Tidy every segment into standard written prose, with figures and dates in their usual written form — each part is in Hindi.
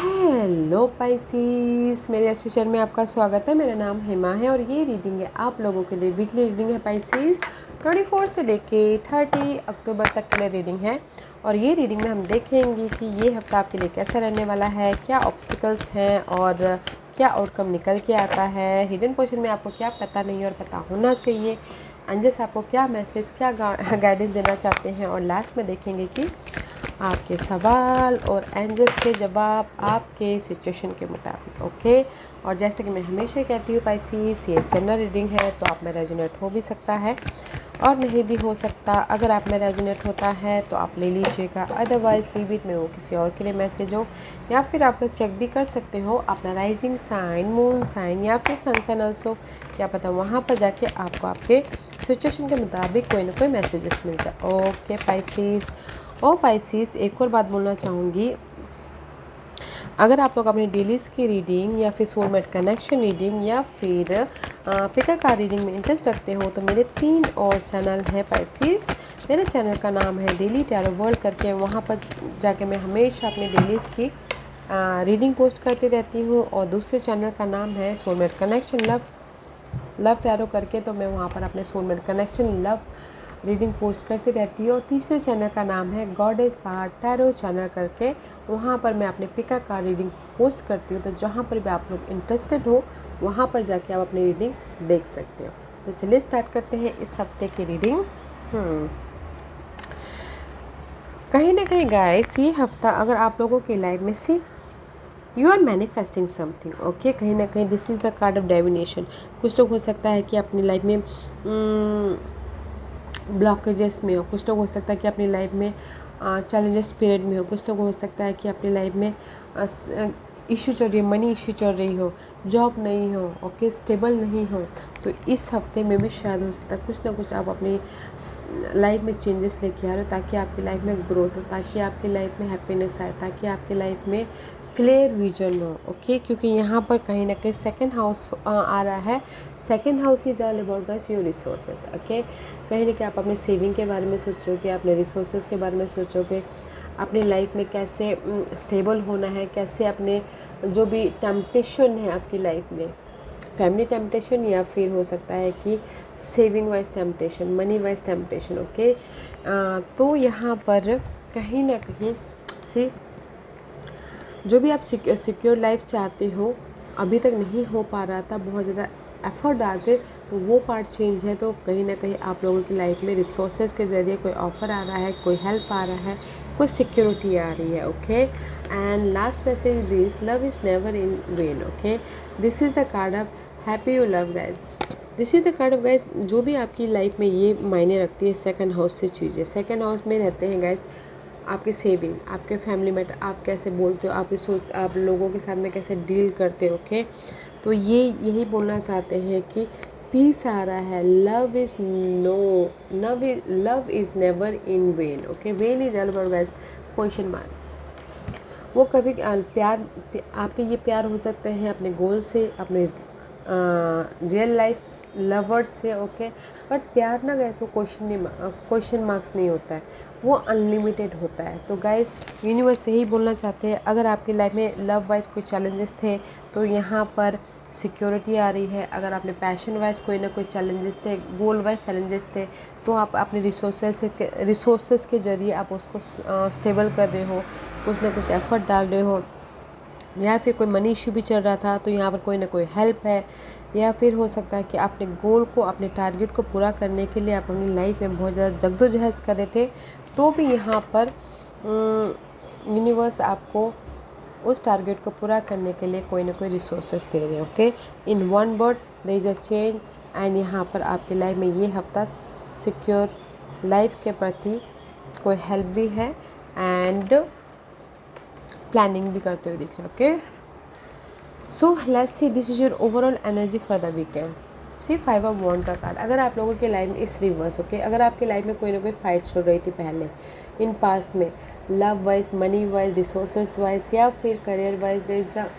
हेलो पाइसिस, मेरे अच्छे चैनल में आपका स्वागत है। मेरा नाम हेमा है और ये रीडिंग है आप लोगों के लिए। वीकली रीडिंग है पाइसिस। 24 से लेके 30 अक्टूबर तक के लिए रीडिंग है और ये रीडिंग में हम देखेंगे कि ये हफ्ता आपके लिए कैसा रहने वाला है, क्या ऑब्स्टिकल्स हैं और क्या आउटकम निकल के आता है। हिडन पोर्शन में आपको क्या पता नहीं और पता होना चाहिए, एंजल्स आपको क्या मैसेज, क्या गाइडेंस देना चाहते हैं। और लास्ट में देखेंगे कि आपके सवाल और एंजल्स के जवाब आपके सिचुएशन के मुताबिक। ओके, और जैसे कि मैं हमेशा कहती हूँ पाइसिस, ये एक जनरल रीडिंग है तो आप में रेजोनेट हो भी सकता है और नहीं भी हो सकता। अगर आप में रेजोनेट होता है तो आप ले लीजिएगा, अदरवाइज लीव इट में वो किसी और के लिए मैसेज हो। या फिर आप लोग चेक भी कर सकते हो अपना राइजिंग साइन, मून साइन या फिर सन साइन ऑल्सो, क्या पता वहाँ पर जाके आपको आपके सिचुएशन के मुताबिक कोई ना कोई मैसेजेस मिल जाए। Okay Pisces. ओ पाइसिस, एक और बात बोलना चाहूँगी, अगर आप लोग अपनी डेलीज की रीडिंग या फिर सोलमेट कनेक्शन रीडिंग या फिर पिका कार रीडिंग में इंटरेस्ट रखते हो तो मेरे 3 और चैनल हैं पाइसिस। मेरे चैनल का नाम है डेली टैरो वर्ल्ड करके, वहाँ पर जाके मैं हमेशा अपनी डेलीज की रीडिंग पोस्ट करती रहती हूँ। और दूसरे चैनल का नाम है सोलमेट कनेक्शन लव टैरो करके, तो मैं वहाँ पर अपने soulmate connection love reading post करती रहती है। और तीसरे चैनल का नाम है गॉडेस पार्ट टैरो चैनल करके, वहाँ पर मैं अपने पिका का रीडिंग पोस्ट करती हूँ। तो जहाँ पर भी आप लोग इंटरेस्टेड हो वहाँ पर जाके आप अपनी रीडिंग देख सकते हो। तो चलिए स्टार्ट करते हैं इस हफ्ते की रीडिंग। कहीं ना कहीं गाइस, ये हफ्ता अगर आप लोगों की लाइफ में you are manifesting something. Okay, कहीं ना कहीं this is the card of divination. कुछ लोग हो सकता है कि अपनी लाइफ में ब्लॉकेजेस में हो, कुछ लोग हो सकता है कि अपनी लाइफ में चैलेंजेस पीरियड में हो, कुछ लोग हो सकता है कि अपनी लाइफ में इशू चल रही है, मनी इशू चल रही हो, जॉब नहीं हो, ओके, स्टेबल नहीं हो। तो इस हफ्ते में भी शायद हो सकता है कुछ ना कुछ आप अपनी लाइफ में चेंजेस लेके आ रहे हो, ताकि आपकी लाइफ में ग्रोथ हो, ताकि आपकी लाइफ में हैप्पीनेस आए, ताकि आपकी लाइफ में क्लियर विजन हो। ओके, क्योंकि यहाँ पर कहीं ना कहीं सेकंड हाउस आ रहा है। Second house is all about guys your resources. Okay, कहीं ना कहीं आप अपने सेविंग के बारे में सोचोगे, अपने रिसोर्सेज के बारे में सोचोगे, अपनी लाइफ में कैसे स्टेबल होना है, कैसे अपने जो भी टेम्पटेशन है आपकी लाइफ में, फैमिली टेम्पटेशन या फिर हो सकता है कि saving wise temptation, money wise temptation. Okay, तो यहाँ पर कहीं ना कहीं से जो भी आप सिक्योर लाइफ चाहते हो, अभी तक नहीं हो पा रहा था, बहुत ज़्यादा एफर्ट डालते, तो वो पार्ट चेंज है। तो कहीं ना कहीं आप लोगों की लाइफ में रिसोर्सेज के ज़रिए कोई ऑफ़र आ रहा है, कोई हेल्प आ रहा है, कोई सिक्योरिटी आ रही है। Okay, and last message this, love is never in when. Okay, this is the card of happy you love guys. This is the card of guys, जो भी आपकी लाइफ में ये मायने रखती है सेकंड हाउस से चीज़ें। सेकंड हाउस में रहते हैं गाइज आपके सेविंग, आपके फैमिली मैटर, आप कैसे बोलते हो, आप सोच, आप लोगों के साथ में कैसे डील करते हो। ओके, तो ये यही बोलना चाहते हैं कि पीस आ रहा है। Love is love is never in when. Okay, when is all about guys question mark. वो कभी प्यार, आपके ये प्यार हो सकते हैं अपने गोल से, अपने रियल लाइफ लवर्स से। ओके, बट प्यार ना गैस वो क्वेश्चन मार्क्स नहीं होता है, वो अनलिमिटेड होता है। तो गाइस, यूनिवर्स यही बोलना चाहते हैं, अगर आपकी लाइफ में लव वाइज कोई चैलेंजेस थे तो यहाँ पर सिक्योरिटी आ रही है। अगर आपने पैशन वाइज कोई ना कोई चैलेंजेस थे, गोल वाइज चैलेंजेस थे, तो आप अपने रिसोर्सेस के ज़रिए आप उसको स्टेबल कर रहे हो, कुछ ना कुछ एफर्ट डाल रहे हो। या फिर कोई मनी इशू भी चल रहा था तो यहाँ पर कोई ना कोई हेल्प है। या फिर हो सकता है कि अपने गोल को, अपने टारगेट को पूरा करने के लिए आप अपनी लाइफ में बहुत ज़्यादा जद्दोजहद कर रहे थे, तो भी यहाँ पर यूनिवर्स आपको उस टारगेट को पूरा करने के लिए कोई ना कोई रिसोर्सेज दे रहे हैं। Okay, in one word there is a change. And यहाँ पर आपकी लाइफ में ये हफ्ता सिक्योर लाइफ के प्रति कोई हेल्प भी है एंड प्लानिंग भी करते हुए दिख रहे हैं। Okay, so let's see this is your overall energy for the weekend. See 5 of wands का कार्ड, अगर आप लोगों की लाइफ में इस रिवर्स। ओके, अगर आपकी लाइफ में कोई ना कोई फाइट चल रही थी पहले इन पास्ट में, love wise, money wise, resources wise या फिर career wise, there is the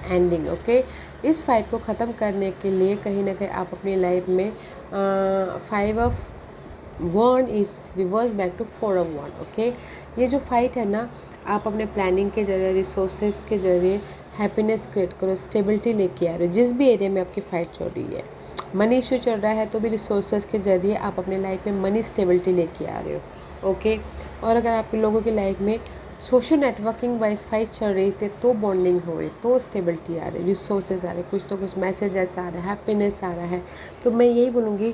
ending. Okay, इस फाइट को ख़त्म करने के लिए कहीं ना कहीं आप अपनी लाइफ में 5 of wand is reverse back to 4 of wand. Okay, ये जो फाइट है ना, आप अपने प्लानिंग के जरिए, रिसोर्सेज के जरिए हैप्पीनेस क्रिएट करो, स्टेबिलिटी लेके आ रहे हो। जिस भी एरिया में आपकी फ़ाइट चल रही है, मनी इशू चल रहा है तो भी रिसोर्सेज के जरिए आप अपने लाइफ में मनी स्टेबिलिटी लेके आ रहे हो। ओके। और अगर आप लोगों की लाइफ में सोशल नेटवर्किंग वाइज फाइट चल रही थी तो बॉन्डिंग हो रही, तो स्टेबिलिटी आ रही, रिसोर्सेज आ रहे, कुछ तो कुछ मैसेज ऐसा आ रहा है, हैप्पीनेस आ रहा है। तो मैं यही बोलूँगी,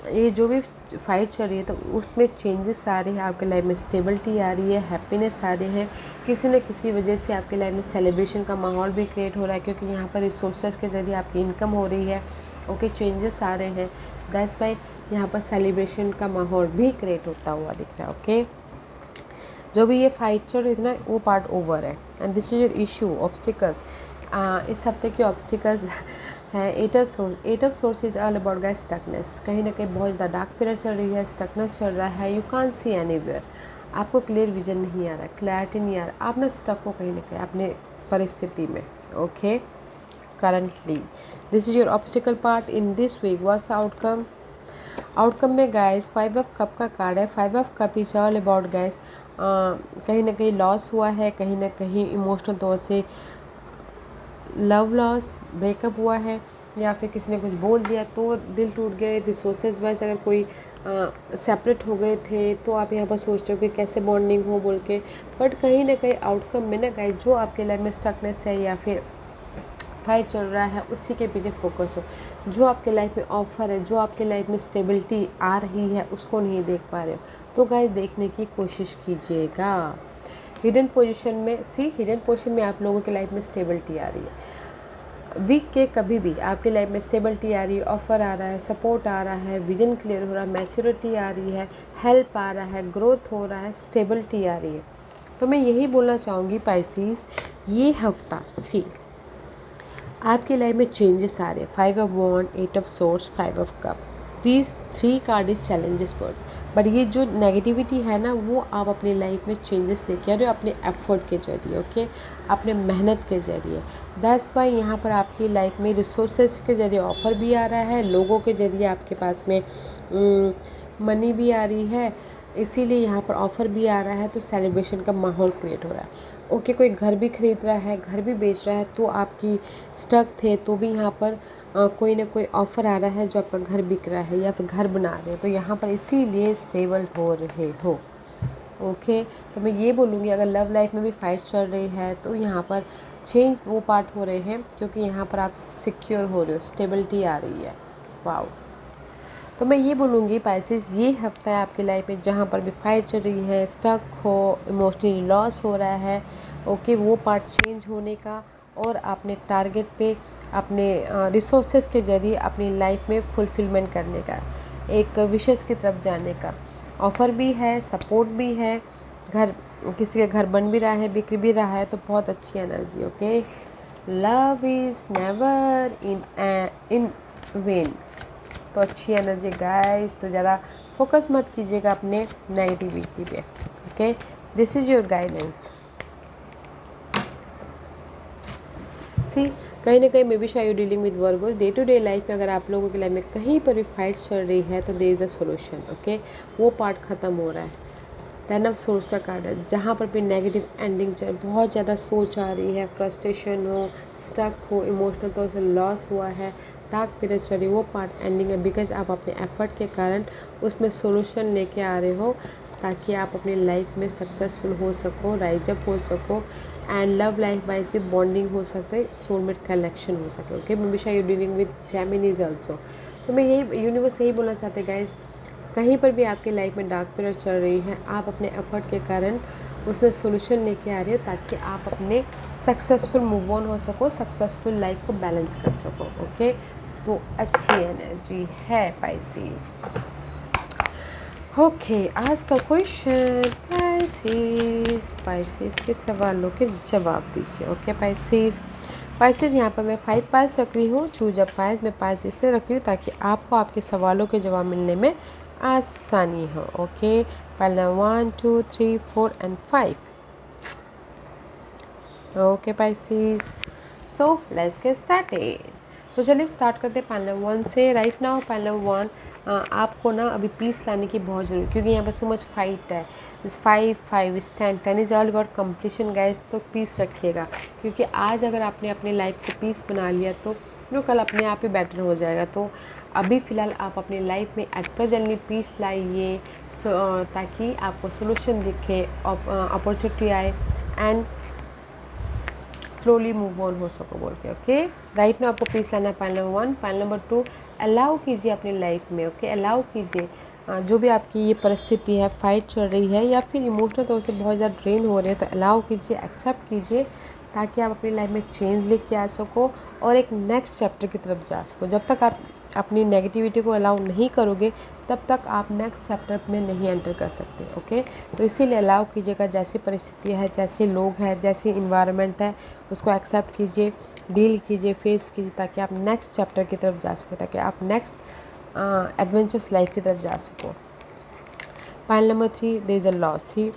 ये जो भी फाइट चल रही है तो उसमें चेंजेस आ रहे हैं, आपके लाइफ में स्टेबिलिटी आ रही है, हैप्पीनेस आ रहे हैं। किसी न किसी वजह से आपके लाइफ में सेलिब्रेशन का माहौल भी क्रिएट हो रहा है, क्योंकि यहाँ पर रिसोर्सेज के ज़रिए आपकी इनकम हो रही है। ओके, चेंजेस आ रहे हैं, दैट्स वाई यहाँ पर सेलिब्रेशन का माहौल भी क्रिएट होता हुआ दिख रहा है। ओके, जो भी ये फाइट चल रही थी ना, वो पार्ट ओवर है। And this is your issue, obstacles. इस हफ्ते के ऑब्स्टिकल्स है eight of swords is all about guys stuckness. कहीं ना कहीं बहुत ज़्यादा डार्क पीरियड चल रही है, स्टकनेस चल रहा है, यू कांट सी एनीवेयर। आपको क्लियर विजन नहीं आ रहा, क्लैरिटी नहीं आ रहा, आप ना स्टक हो कहीं ना कहीं अपने परिस्थिति में। Okay, currently this is your obstacle part in this week. What's the outcome में गाइस 5 ऑफ कप का कार्ड है। 5 of cup is all about guys, कहीं ना कहीं लॉस हुआ है, कहीं ना कहीं इमोशनल तौर से लव लॉस, ब्रेकअप हुआ है, या फिर किसी ने कुछ बोल दिया तो दिल टूट गए। रिसोर्सेज वाइज अगर कोई सेपरेट हो गए थे तो आप यहाँ पर सोच रहे हो कि कैसे बॉन्डिंग हो बोल के, बट कहीं ना कहीं आउटकम में ना गाइस, जो आपके लाइफ में स्टकनेस है या फिर फाइट चल रहा है, उसी के पीछे फोकस हो। जो आपके लाइफ में ऑफर है, जो आपके लाइफ में स्टेबिलिटी आ रही है, उसको नहीं देख पा रहे हो तो गाइस देखने की कोशिश कीजिएगा। हिडन पोजीशन में हिडन पोजीशन में आप लोगों की लाइफ में स्टेबिलिटी आ रही है। वीक के कभी भी आपकी लाइफ में स्टेबिलिटी आ रही है, ऑफर आ रहा है, सपोर्ट आ रहा है, विजन क्लियर हो रहा है, मैच्योरिटी आ रही है, हेल्प आ रहा है, ग्रोथ हो रहा है, स्टेबिलिटी आ रही है। तो मैं यही बोलना चाहूँगी पाइसेस, ये हफ्ता आपकी लाइफ में चेंजेस आ रहे हैं। 5 of wand, 8 of swords, 5 of cup, these 3 card is challenges but ये जो नेगेटिविटी है ना, वो आप अपनी लाइफ में चेंजेस लेके आ रहे हो अपने एफर्ट के जरिए। ओके, अपने मेहनत के ज़रिए। दैट्स वाई यहाँ पर आपकी लाइफ में रिसोर्सेज के ज़रिए ऑफ़र भी आ रहा है, लोगों के ज़रिए आपके पास में मनी भी आ रही है, इसीलिए यहाँ पर ऑफ़र भी आ रहा है, तो सेलिब्रेशन का माहौल क्रिएट हो रहा है। ओके, कोई घर भी खरीद रहा है, घर भी बेच रहा है, तो आपकी स्टक थे तो भी यहाँ पर कोई ना कोई ऑफ़र आ रहा है जो आपका घर बिक रहा है या फिर घर बना रहे हो, तो यहाँ पर इसीलिए स्टेबल हो रहे हो। ओके, तो मैं ये बोलूँगी, अगर लव लाइफ में भी फाइट चल रही है तो यहाँ पर चेंज वो पार्ट हो रहे हैं, क्योंकि यहाँ पर आप सिक्योर हो रहे हो, स्टेबिलिटी आ रही है। वाओ, तो मैं ये बोलूँगी पाइसेस, ये हफ्ता है आपकी लाइफ में जहाँ पर भी फाइट चल रही है, स्टक हो, इमोशनली लॉस हो रहा है, ओके, वो पार्ट चेंज होने का और अपने टारगेट पे, अपने रिसोर्सेज के ज़रिए अपनी लाइफ में फुलफिलमेंट करने का, एक विशेष की तरफ जाने का ऑफ़र भी है, सपोर्ट भी है, घर किसी का घर बन भी रहा है, बिक भी रहा है, तो बहुत अच्छी energy. Okay, love is never in when, तो अच्छी एनर्जी गाइस। तो ज़्यादा फोकस मत कीजिएगा अपने नेगेटिविटी पे। Okay, this is your guidance. कहीं ना कहीं मे बी शायद dealing with Virgos. Day to day life में अगर आप लोगों की लाइफ में कहीं पर भी फाइट चल रही है तो there is the solution. Okay, वो पार्ट ख़त्म हो रहा है। 10 ऑफ सोर्स का कार्ड है, जहाँ पर भी नेगेटिव एंडिंग चल, बहुत ज़्यादा सोच आ रही है, फ्रस्ट्रेशन हो, स्टक हो, इमोशनल तौर से लॉस हुआ है, डार्क पीरियड चल रही, वो पार्ट एंडिंग है, बिकॉज आप अपने एफर्ट के कारण उसमें सोल्यूशन लेके आ रहे हो, ताकि आप अपनी लाइफ में सक्सेसफुल हो सको, राइज अप हो सको, एंड लव लाइफ वाइज भी बॉन्डिंग हो सके, सोलमेट कलेक्शन हो सके। ओके, हमेशा यू डीलिंग विद जेमिनीज ऑल्सो। तो मैं यही यूनिवर्स यही बोलना चाहते गाइज, कहीं पर भी आपकी लाइफ में डार्क पीरियड चल रही है, आप अपने एफर्ट के कारण उसमें सोल्यूशन लेके आ रहे हो, ताकि आप अपने सक्सेसफुल मूव ऑन हो सको, सक्सेसफुल लाइफ को बैलेंस कर सको। ओके, तो अच्छी एनर्जी है पाइसेस। ओके, आज का क्वेश्चन पाइसेस के सवालों के जवाब दीजिए। ओके पाइसेस यहाँ पर मैं 5 पाइस रख रही हूँ, चूज अ पाइस। मैं पाइस इसलिए रख रही हूँ ताकि आपको आपके सवालों के जवाब मिलने में आसानी हो। ओके, पहला 1 2 3 4 and 5। Okay Pisces, so let's get started. तो चलिए स्टार्ट करते हैं पैनल 1 से। राइट नाउ पैनल 1, आपको ना अभी पीस लाने की बहुत ज़रूरत, क्योंकि यहाँ पर सो मच फाइट है, is 5, 5 is 10, 10 is all about completion guys. तो पीस रखिएगा, क्योंकि आज अगर आपने अपने लाइफ को पीस बना लिया तो कल अपने आप ही बेटर हो जाएगा। तो अभी फ़िलहाल आप अपनी लाइफ में एट प्रेजेंटली पीस लाइए, ताकि आपको सोल्यूशन दिखे, अपॉर्चुनिटी आए एंड स्लोली मूव ऑन हो सको बोल के। ओके, राइट में आपको पीस लाना है। Point number 1। Point number 2, allow कीजिए अपनी लाइफ में। ओके, अलाउ कीजिए जो भी आपकी ये परिस्थिति है, फाइट चल रही है या फिर इमोशनल तौर से बहुत ज़्यादा ड्रेन हो रहे हैं, तो अलाउ कीजिए, एक्सेप्ट कीजिए, ताकि आप अपनी लाइफ में चेंज लेके आ सको और एक नेक्स्ट चैप्टर की तरफ जा सको। जब तक आप अपनी नेगेटिविटी को अलाउ नहीं करोगे तब तक आप नेक्स्ट चैप्टर में नहीं एंटर कर सकते। ओके, तो इसीलिए अलाउ कीजिएगा, जैसी परिस्थिति है, जैसे लोग हैं, जैसी इन्वायरमेंट है, उसको एक्सेप्ट कीजिए, डील कीजिए, फेस कीजिए, ताकि आप नेक्स्ट चैप्टर की तरफ जा सको, ताकि आप नेक्स्ट एडवेंचरस लाइफ की तरफ जा सको। Point number 3, there is a loss. ही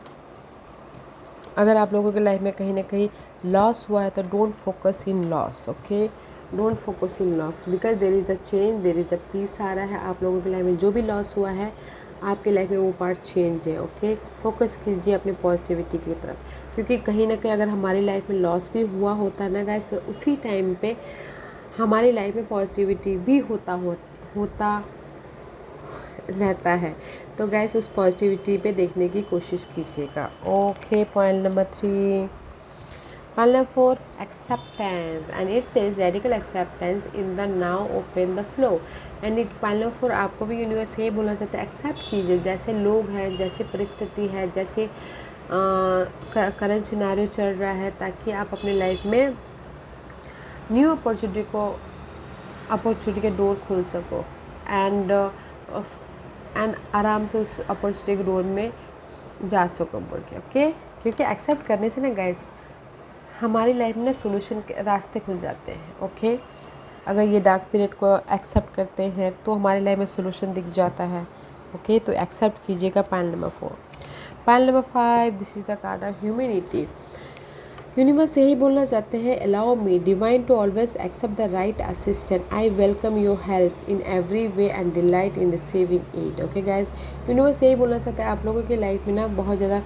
अगर आप लोगों की लाइफ में कहीं ना कहीं लॉस हुआ है तो don't focus in loss. Okay, don't focus in loss, because there is the change, there is a peace आ रहा है। आप लोगों की लाइफ में जो भी लॉस हुआ है, आपकी लाइफ में वो पार्ट चेंज है। ओके, फोकस कीजिए अपनी पॉजिटिविटी की तरफ, क्योंकि कहीं ना कहीं अगर हमारी लाइफ में लॉस भी हुआ होता ना गाइस, उसी टाइम पे हमारी लाइफ में पॉजिटिविटी भी होता रहता है। तो गैस उस पॉजिटिविटी पे देखने की कोशिश कीजिएगा। Okay, point number 3। Point number 4, acceptance, and it says radical acceptance in the now open the flow. And it point number 4 आपको भी यूनिवर्स ये बोलना चाहता है, एक्सेप्ट कीजिए जैसे लोग हैं, जैसे परिस्थिति है, जैसे करंट सिनेरियो चल रहा है, ताकि आप अपनी लाइफ में न्यू अपॉर्चुनिटी के डोर खोल सको एंड आराम से उस अपॉर्चुनिटी के डोर में जा सको बोल के। ओके, क्योंकि एक्सेप्ट करने से ना गाइस हमारी लाइफ में ना सोल्यूशन के रास्ते खुल जाते हैं। ओके, अगर ये डार्क पीरियड को एक्सेप्ट करते हैं तो हमारी लाइफ में सोल्यूशन दिख जाता है। ओके, तो एक्सेप्ट कीजिएगा। Point number 4। Point number 5, this is the card of humanity. Universe यही बोलना चाहते हैं, allow me divine to always accept the right assistant, I welcome your help in every way and delight in receiving it. Okay guys, universe यही बोलना चाहता है, आप लोगों की लाइफ में ना बहुत ज़्यादा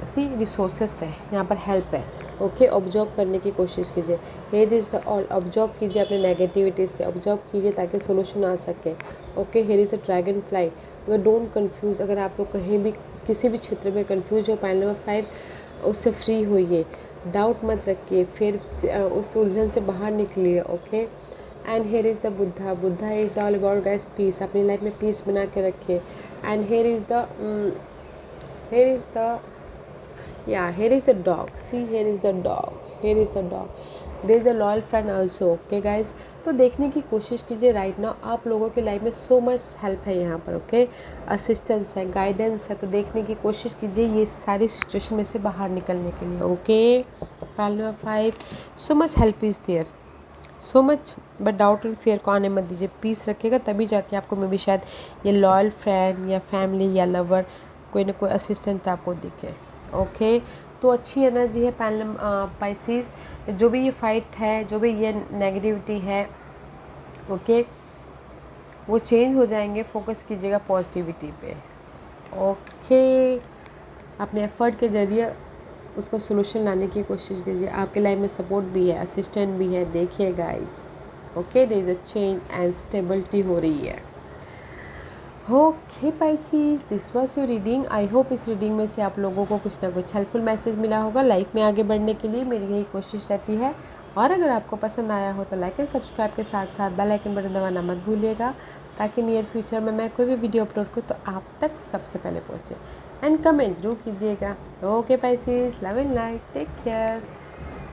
सी रिसोर्सेस है, यहाँ पर हेल्प है। ओके, ऑब्जर्व करने की कोशिश कीजिए। हे दिस द ऑल, ऑब्जर्व कीजिए अपने नेगेटिविटी से, ऑब्जर्व कीजिए ताकि सोल्यूशन आ सके। Okay, hair is the dragon fly. अगर डोंट कन्फ्यूज़, अगर आप लोग कहीं भी किसी भी क्षेत्र में कन्फ्यूज हो, पॉइंट नंबर 5, उससे फ्री होइए, डाउट मत रखिए, फिर उस उलझन से बाहर निकलिए। Okay, and here is the Buddha. Buddha is all about guys peace, अपनी लाइफ में पीस बना के रखिए। And here is the here is the dog. See, here is the dog. Here is the dog. There is a loyal friend also. Okay guys, तो देखने की कोशिश कीजिए। राइट नाउ आप लोगों की लाइफ में सो मच हेल्प है यहाँ पर। ओके, असिस्टेंस है, गाइडेंस है, तो देखने की कोशिश कीजिए ये सारी सिचुएशन में से बाहर निकलने के लिए। Okay, point number 5, so much help is there, so much, but doubt and fear को आने मत दीजिए। पीस रखिएगा, तभी जाके आपको मे बी शायद ये लॉयल फ्रेंड या फैमिली या लवर कोई ना कोई असिस्टेंट आपको दिखे। ओके, तो अच्छी एनर्जी है पाइसेस। जो भी ये फाइट है, जो भी ये नेगेटिविटी है, ओके, वो चेंज हो जाएंगे। फोकस कीजिएगा पॉजिटिविटी पे। ओके, अपने एफर्ट के ज़रिए उसको सोल्यूशन लाने की कोशिश कीजिए। आपके लाइफ में सपोर्ट भी है, असिस्टेंट भी है। देखिए guys, okay, there is a change and stability हो रही है। Okay Pisces, this was your reading. I hope इस रीडिंग में से आप लोगों को कुछ ना कुछ हेल्पफुल मैसेज मिला होगा। लाइफ में आगे बढ़ने के लिए मेरी यही कोशिश रहती है। और अगर आपको पसंद आया हो तो लाइक एंड सब्सक्राइब के साथ साथ बेल आइकन बटन दबाना मत भूलिएगा, ताकि नियर फ्यूचर में मैं कोई भी वीडियो अपलोड करूँ तो आप तक सबसे पहले पहुँचे। एंड कमेंट जरूर कीजिएगा। Okay Pisces, love and light, take care.